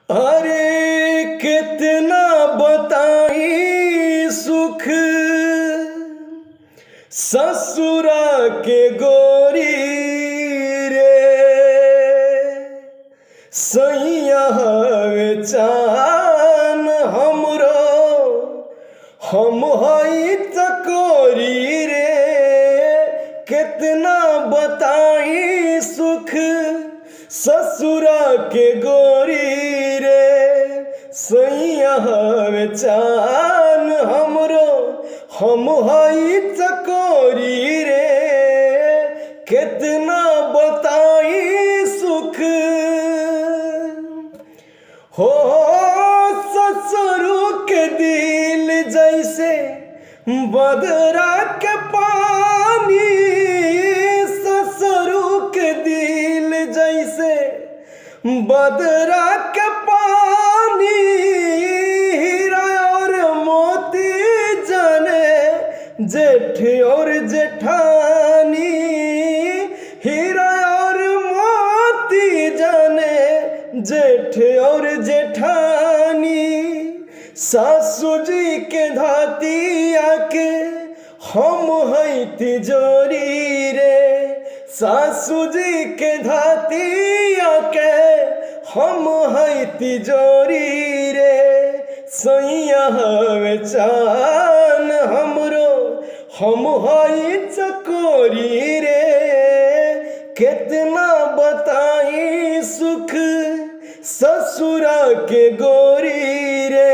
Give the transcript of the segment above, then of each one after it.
अरे कितना बताई सुख ससुरा के गोरी रे। सैया हवे चान हमरो हम हई चकोरी रे। कितना बताई सुख ससुरा के गोरी रे। सैया हवे चान हमरो हम हई चकोरी रे। कितना बताई सुख हो ससुरु के दिल जैसे बदरा के पानी। ससुरु के दिल जैसे बदरा के पानी। हीरा और मोती जाने जेठ और जेठानी। हीरा और मोती जाने जेठ और जेठानी। सासू जी के धाती आके हम हई तिजोरी रे। सासू जी के धाती आके हम हई तिजोरी रे। सैया हवे चान हमरो हम हई चकोरी रे। कितना बताई सुख ससुरा के गोरी रे।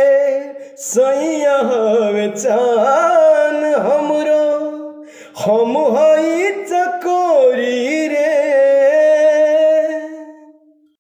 सैया हवे चान हमरो हम हई चकोरी